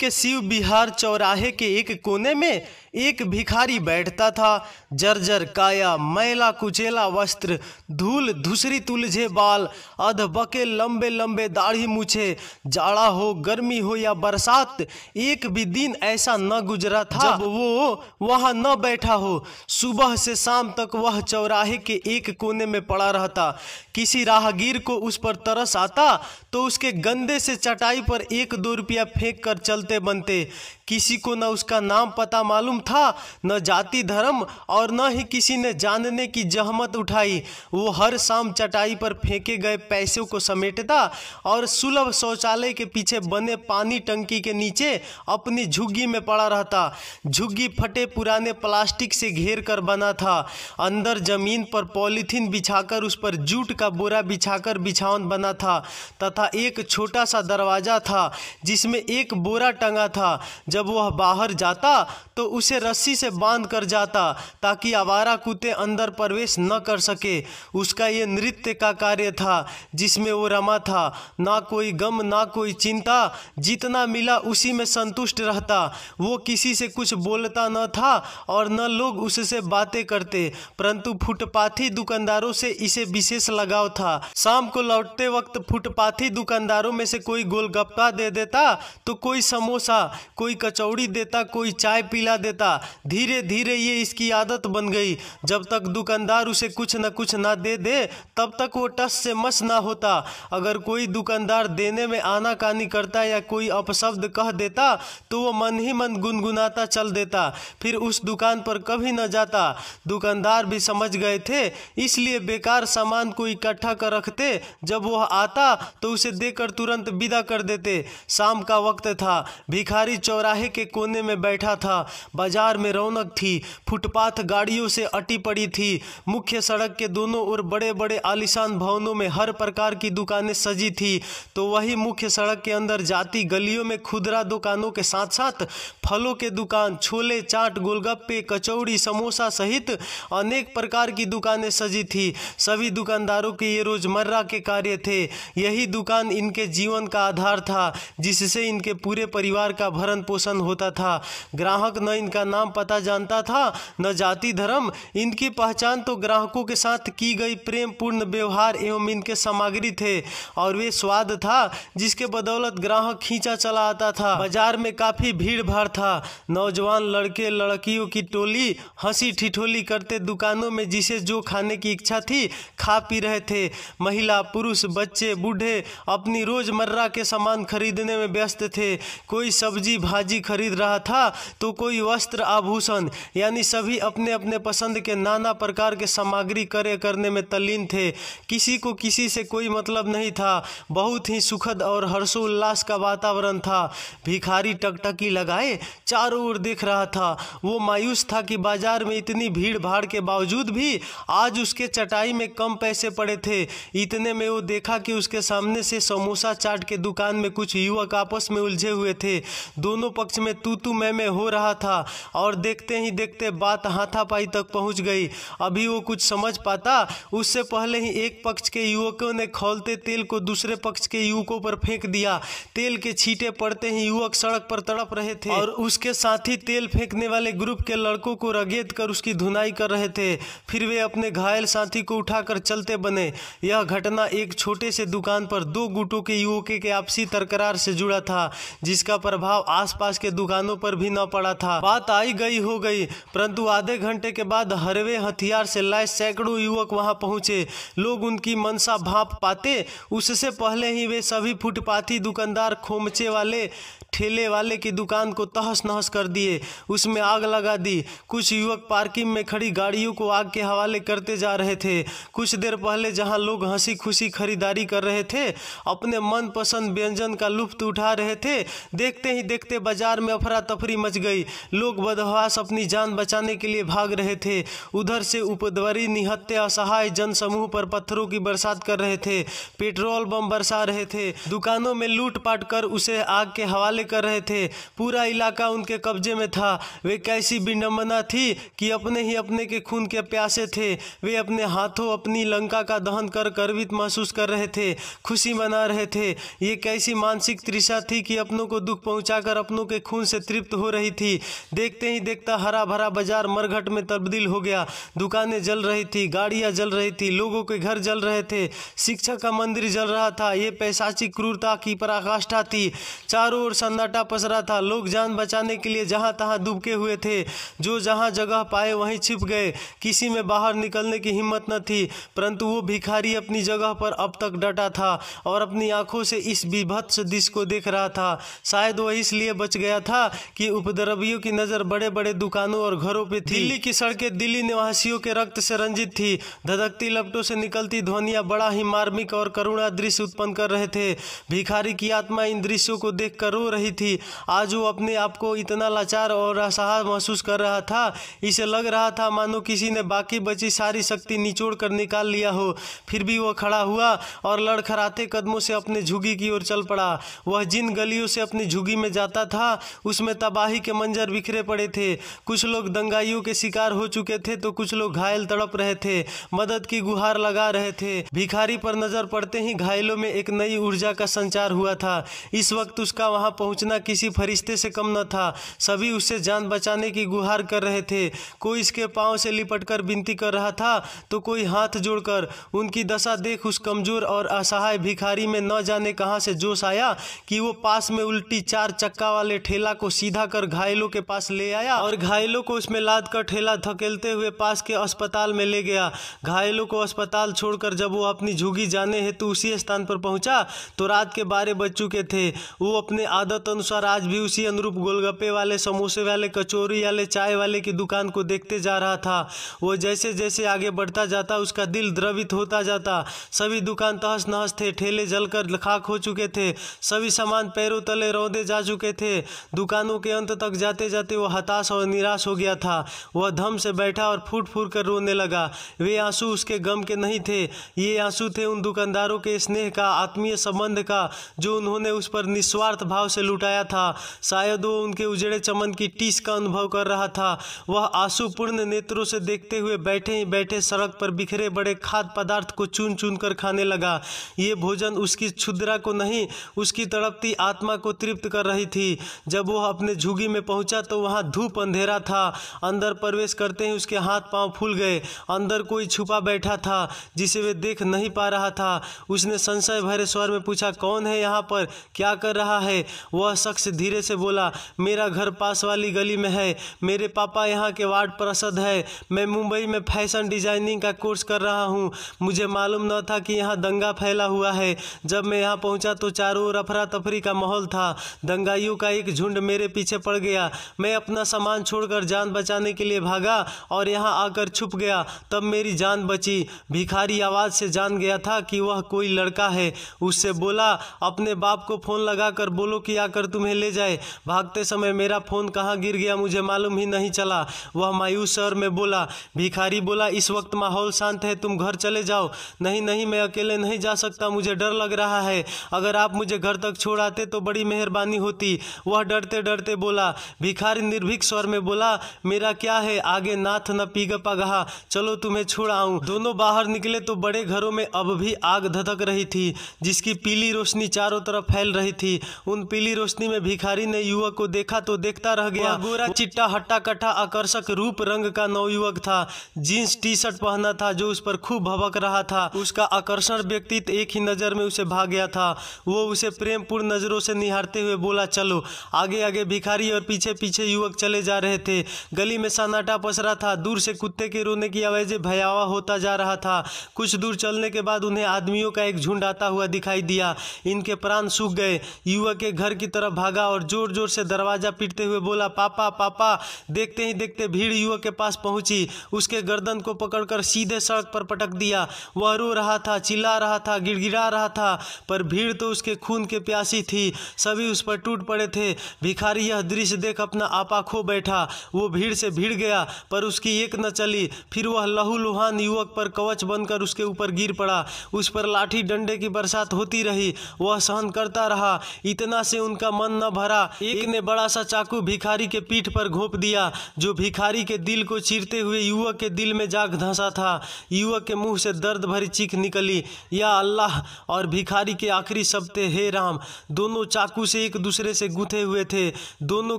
के शिव विहार चौराहे के एक कोने में एक भिखारी बैठता था। जर्जर काया, मैला कुचेला वस्त्र, धूल धुसरी तुलझे बाल, अधबके लंबे लंबे दाढ़ी मूछे। जाड़ा हो, गर्मी हो या बरसात, एक भी दिन ऐसा न गुजरा था जब वो वहां न बैठा हो। सुबह से शाम तक वह चौराहे के एक कोने में पड़ा रहता। किसी राहगीर को उस पर तरस आता तो उसके गंदे से चटाई पर 1-2 रुपया फेंक कर चलते बनते। किसी को न उसका नाम पता मालूम था, न जाति धर्म, और न ही किसी ने जानने की जहमत उठाई। वो हर शाम चटाई पर फेंके गए पैसों को समेटता और सुलभ शौचालय के पीछे बने पानी टंकी के नीचे अपनी झुग्गी में पड़ा रहता। झुग्गी फटे पुराने प्लास्टिक से घेर कर बना था। अंदर जमीन पर पॉलीथीन बिछाकर उस पर जूट का बोरा बिछाकर बिछावन बना था तथा एक छोटा सा दरवाजा था जिसमें एक बोरा टंगा था। जब वह बाहर जाता तो उसे रस्सी से बांध कर जाता ताकि आवारा कुत्ते अंदर प्रवेश न कर सके। उसका ये नृत्य का कार्य था जिसमें वो रमा था। ना कोई गम, ना कोई चिंता, जितना मिला उसी में संतुष्ट रहता। वो किसी से कुछ बोलता न था और न लोग उससे बातें करते, परंतु फुटपाथी दुकानदारों से इसे विशेष लगाव था। शाम को लौटते वक्त फुटपाथी दुकानदारों में से कोई गोलगप्पा दे देता तो कोई समोसा, कोई कचौड़ी देता, कोई चाय पिला देता। धीरे धीरे ये इसकी आदत बन गई। जब तक दुकानदार उसे कुछ न दे दे तब तक वो टस से मस ना होता। अगर कोई दुकानदार देने में आनाकानी करता या कोई अपशब्द कह देता तो वो मन ही मन गुनगुनाता चल देता, फिर उस दुकान पर कभी न जाता। दुकानदार भी समझ गए थे, इसलिए बेकार सामान को इकट्ठा कर रखते। जब वह आता तो उसे देकर तुरंत विदा कर देते। शाम का वक्त था। भिखारी चौराहे के कोने में बैठा था। बाजार में रौनक थी। फुटपाथ गाड़ियों से अटी पड़ी थी। मुख्य सड़क के दोनों ओर बड़े बड़े आलीशान भवनों में हर प्रकार की दुकानें सजी थी, तो वही मुख्य सड़क के अंदर जाती गलियों में खुदरा दुकानों के साथ साथ फलों के दुकान, छोले, चाट, गोलगप्पे, कचौड़ी, समोसा सहित अनेक प्रकार की दुकानें सजी थी। सभी दुकानदारों के ये रोजमर्रा के कार्य थे। यही दुकान इनके जीवन का आधार था, जिससे इनके पूरे परिवार का भरण पोषण होता था। ग्राहक न इनका नाम पता जानता था, न जाति धर्म। इनकी पहचान तो ग्राहकों के साथ की गई प्रेम पूर्ण व्यवहार एवं इनके सामग्री थे और वे स्वाद था जिसके बदौलत ग्राहक खींचा चला आता था। बाजार में काफी भीड़ भाड़ था। नौजवान लड़के लड़कियों की टोली हंसी ठिठोली करते दुकानों में जिसे जो खाने की इच्छा थी खा पी रहे थे। महिला, पुरुष, बच्चे, बूढ़े अपनी रोजमर्रा के सामान खरीदने में व्यस्त थे। कोई सब्जी भाजी खरीद रहा था तो कोई वस्त्र आभूषण, यानी सभी अपने अपने पसंद के नाना प्रकार के सामग्री क्रय करने में तल्लीन थे। किसी को किसी से कोई मतलब नहीं था। बहुत ही सुखद और हर्षोल्लास का वातावरण था। भिखारी टकटकी लगाए चारों ओर देख रहा था। वो मायूस था कि बाजार में इतनी भीड़ भाड़ के बावजूद भी आज उसके चटाई में कम पैसे पड़े थे। इतने में वो देखा कि उसके सामने से समोसा चाट के दुकान में कुछ युवक आपस में उलझे हुए थे। दोनों पक्ष में तू मैं हो रहा था और देखते ही देखते बात हाथापाई तक पहुंच गई। अभी वो कुछ समझ पाता उससे पहले ही एक पक्ष के युवकों ने खौलते तेल को दूसरे पक्ष के युवकों पर फेंक दिया। तेल के छींटे पड़ते ही युवक सड़क पर तड़प रहे थे और उसके साथी तेल फेंकने वाले ग्रुप के लड़कों को रगेद कर उसकी धुनाई कर रहे थे। फिर वे अपने घायल साथी को उठाकर चलते बने। यह घटना एक छोटे से दुकान पर 2 गुटों के युवकों के आपसी तकरार से जुड़ा था, जिसका प्रभाव आसपास के दुकानों पर भी न पड़ा था। बात आई गई हो गई, परंतु आधे घंटे के बाद हरवे हथियार से लैस सैकड़ों युवक वहां पहुंचे। लोग उनकी मनसा भांप पाते उससे पहले ही वे सभी फुटपाथी दुकानदार खोमचे वाले ठेले वाले की दुकान को तहस नहस कर दिए, उसमें आग लगा दी। कुछ युवक पार्किंग में खड़ी गाड़ियों को आग के हवाले करते जा रहे थे। कुछ देर पहले जहां लोग हंसी खुशी खरीदारी कर रहे थे, अपने मनपसंद व्यंजन का लुत्फ उठा रहे थे, देखते ही देखते बाजार में अफरा तफरी मच गई। लोग बदहवास अपनी जान बचाने के लिए भाग रहे थे। उधर से उपद्रवी निहत्थे असहाय जनसमूह पर पत्थरों की बरसात कर रहे थे, पेट्रोल बम बरसा रहे थे, दुकानों में लूटपाट कर उसे आग के हवाले कर रहे थे। पूरा इलाका उनके कब्जे में था। वे कैसी विडंबना थी कि अपने ही अपने के खून के प्यासे थे। वे अपने हाथों अपनी लंका का दहन कर गर्वित महसूस कर रहे थे, खुशी मना रहे थे। ये कैसी मानसिक तृषा थी कि अपनों को दुख पहुंचाकर अपनों के खून से तृप्त हो रही थी। देखते ही देखता हरा भरा बाजार मरघट में तब्दील हो गया। दुकानें जल रही थी, गाड़ियां जल रही थी, लोगों के घर जल रहे थे, शिक्षा का मंदिर जल रहा था। ये पैशाचिक क्रूरता की पराकाष्ठा थी। चारों ओर सन्नाटा पसरा था। लोग जान बचाने के लिए जहां तहां दुबके हुए थे। जो जहां जगह पाए वहीं छिप गए। किसी में बाहर निकलने की हिम्मत न थी। परंतु वो भिखारी अपनी जगह पर अब तक डटा था और अपनी आंखों से इस बीभत्स दृश्य को देख रहा था। शायद वह इसलिए बच गया था कि उपद्रवियों की नज़र बड़े बड़े दुकानों और घरों पे थी। दिल्ली की सड़कें दिल्ली निवासियों के रक्त से रंजित थी। धधकती लपटों से निकलती ध्वनियां बड़ा ही मार्मिक और करुणा दृश्य उत्पन्न कर रहे थे। भिखारी की आत्मा इन दृश्यों को देख कर रो रही थी। आज वो अपने आप को इतना लाचार और असहाय महसूस कर रहा था। इसे लग रहा था मानो किसी ने बाकी बची सारी शक्ति निचोड़ कर निकाल लिया हो। फिर भी वह खड़ा हुआ और लड़खड़ाते कदमों से अपने झुग्गी की ओर चल पड़ा। वह जिन गलियों से अपनी झुग्गी में जाता था उसमें तबाही के मंजर बिखरे पड़े थे। कुछ लोग दंगाइयों के शिकार हो चुके थे तो कुछ लोग घायल तड़प रहे थे, मदद की गुहार लगा रहे थे। भिखारी पर नजर पड़ते ही घायलों में एक नई ऊर्जा का संचार हुआ था। इस वक्त उसका वहां पहुंचना किसी फरिश्ते से कम न था। सभी उससे जान बचाने की गुहार कर रहे थे। कोई इसके पांव से लिपटकर विनती कर रहा था तो कोई हाथ जोड़कर। उनकी दशा देख उस कमजोर और असहाय भिखारी में न जाने कहां से जोश आया कि वो पास में उल्टी 4 चक्का वाले ठेला को सीधा कर घायलों के पास ले आया और घायलों को उसमें लाद कर ठेला धकेलते हुए पास के अस्पताल में ले गया। घायलों को अस्पताल छोड़कर जब वो अपनी झुग्गी जाने हेतु उसी स्थान पर पहुंचा तो रात के 12 बज चुके थे। वो अपने आदत अनुसार आज भी उसी अनुरूप गोलगप्पे वाले, समोसे वाले, कचौरी वाले, चाय वाले की दुकान को देखते जा रहा था। वो जैसे जैसे आगे बढ़ता जाता उसका दिल द्रवित होता जाता। सभी दुकान तहस नहस थे, ठेले जलकर खाक हो चुके थे, सभी सामान पैरों तले रौंदे जा चुके थे। दुकानों के अंत तक जाते जाते वो हताश और निराश हो गया था। वह धम से बैठा और फूट फूट कर रोने लगा। वे आंसू उसके गम के नहीं थे, ये आंसू थे उन दुकानदारों के स्नेह का, आत्मीय संबंध का जो उन्होंने उस पर निस्वार्थ भाव से लुटाया था। शायद वो उनके उजड़े चमन की टीस का अनुभव कर रहा था। वह आंसू पूर्ण नेत्रों से देखते हुए बैठे ही बैठे सड़क पर बिखरे बड़े खाद्य पदार्थ को चुन चुन कर खाने लगा। ये भोजन उसकी क्षुद्रा को नहीं, उसकी तड़पती आत्मा को तृप्त कर रही थी। जब वह अपने झुग्गी में पहुंचा तो वहां धूप अंधेरा था। अंदर प्रवेश करते ही उसके हाथ पांव फूल गए। अंदर कोई छुपा बैठा था जिसे वे देख नहीं पा रहा था। उसने संशय भरे स्वर में पूछा, कौन है यहाँ पर, क्या कर रहा है? वह शख्स धीरे से बोला, मेरा घर पास वाली गली में है, मेरे पापा यहाँ के वार्ड पार्षद है। मैं मुंबई में फैशन डिजाइनिंग का कोर्स कर रहा हूँ। मुझे मालूम न था कि यहाँ दंगा फैला हुआ है। जब मैं यहाँ पहुँचा तो चारों ओर अफरा तफरी का माहौल था। दंगाइयों का एक झुंड मेरे पीछे पड़ गया। मैं अपना सामान छोड़कर जान बचाने के लिए भागा और यहाँ आकर छुप गया। तब मेरी जान बची। भिखारी आवाज़ से जान गया था कि वह कोई लड़का है। उससे बोला, अपने बाप को फ़ोन लगाकर बोलो कि आकर तुम्हें ले जाए। भागते समय मेरा फ़ोन कहाँ गिर गया मुझे मालूम ही नहीं चला। वह मायूस स्वर में बोला। भिखारी बोला, इस वक्त माहौल शांत है, तुम घर चले जाओ। नहीं नहीं, मैं अकेले नहीं जा सकता, मुझे डर लग रहा है। अगर आप मुझे घर तक छोड़ आते तो बड़ी मेहरबानी होती। वह डरते डरते बोला। भिखारी निर्भीक स्वर में बोला, मेरा क्या है, आगे नाथ न पीग पगहा, चलो तुम्हें छोड़ आऊं। दोनों बाहर निकले तो बड़े घरों में अब भी आग धधक रही थी जिसकी पीली रोशनी चारों तरफ फैल रही थी। उन पीली रोशनी में भिखारी ने युवक को देखा तो देखता रह गया। गोरा चिट्टा हट्टा कट्टा आकर्षक रूप रंग का नवयुवक था। जींस टी शर्ट पहना था जो उस पर खूब भभक रहा था। उसका आकर्षण व्यक्तित्व एक ही नजर में उसे भा गया था। वो उसे प्रेमपूर्ण नजरों से निहारते हुए बोला, चलो। आगे आगे भिखारी और पीछे पीछे युवक चले जा रहे थे। गली में सन्नाटा पसरा था। दूर से कुत्ते के रोने की आवाज़ें भयावह होता जा रहा था। कुछ दूर चलने के बाद उन्हें आदमियों का एक झुंड आता हुआ दिखाई दिया। इनके प्राण सूख गए। युवक के घर की तरफ भागा और जोर जोर से दरवाजा पीटते हुए बोला, पापा पापा। देखते ही देखते भीड़ युवक के पास पहुंची। उसके गर्दन को पकड़कर सीधे सड़क पर पटक दिया। वह रो रहा था, चिल्ला रहा था, गिड़गिड़ा रहा था, पर भीड़ तो उसके खून के प्यासी थी। सभी उस पर टूट पड़े थे। भिखारी यह दृश्य देख अपना आपा खो बैठा। वो भीड़ से भिड़ गया पर उसकी एक न चली। फिर वह लहूलुहान युवक पर कवच बनकर उसके ऊपर गिर पड़ा। उस पर लाठी डंडे की बरसात होती रही। वह सहन करता रहा। इतना से उनका मन न भरा। एक ने बड़ा सा चाकू भिखारी के पीठ पर घोंप दिया जो भिखारी के दिल को चीरते हुए युवक के दिल में जाग धंसा था। युवक के मुंह से दर्द भरी चीख निकली, या अल्लाह। और भिखारी के आखिरी शब्द थे, हे राम। दोनों चाकू से एक दूसरे से गुथ बंधे हुए थे। दोनों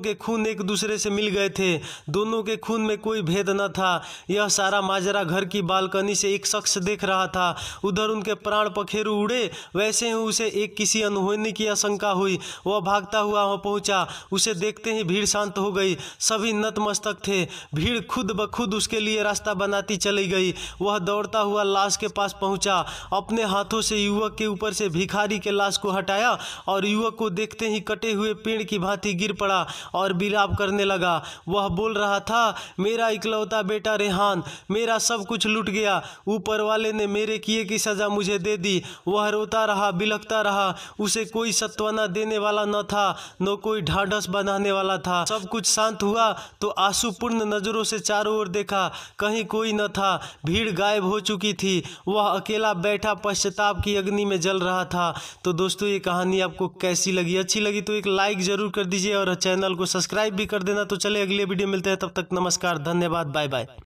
के खून एक दूसरे से मिल गए थे। दोनों के खून में कोई भेद न था। यह सारा माजरा घर की बालकनी से एक शख्स देख रहा था। उधर उनके प्राण पखेरु उड़े, वैसे ही उसे एक किसी अनहोनी की आशंका हुई। वह भागता हुआ वहां पहुंचा। उसे देखते ही भीड़ शांत हो गई। सभी नतमस्तक थे। भीड़ खुद ब खुद उसके लिए रास्ता बनाती चली गई। वह दौड़ता हुआ लाश के पास पहुंचा। अपने हाथों से युवक के ऊपर से भिखारी के लाश को हटाया और युवक को देखते ही कटे हुए पेड़ की भांति गिर पड़ा और विलाप करने लगा। वह बोल रहा था, मेरा इकलौता बेटा रेहान, मेरा सब कुछ लुट गया। ऊपर वाले ने मेरे किए की सजा मुझे दे दी। वह रोता रहा, बिलखता रहा। उसे कोई सांत्वना देने वाला न था, न कोई ढाढ़स बंधाने वाला था। सब कुछ शांत हुआ तो आंसूपूर्ण नजरों से चारों ओर देखा, कहीं कोई न था। भीड़ गायब हो चुकी थी। वह अकेला बैठा पश्चाताप की अग्नि में जल रहा था। तो दोस्तों, ये कहानी आपको कैसी लगी? अच्छी लगी तो एक लाइक जरूर कर दीजिए और चैनल को सब्सक्राइब भी कर देना। तो चले अगले वीडियो मिलते हैं, तब तक नमस्कार, धन्यवाद, बाय बाय।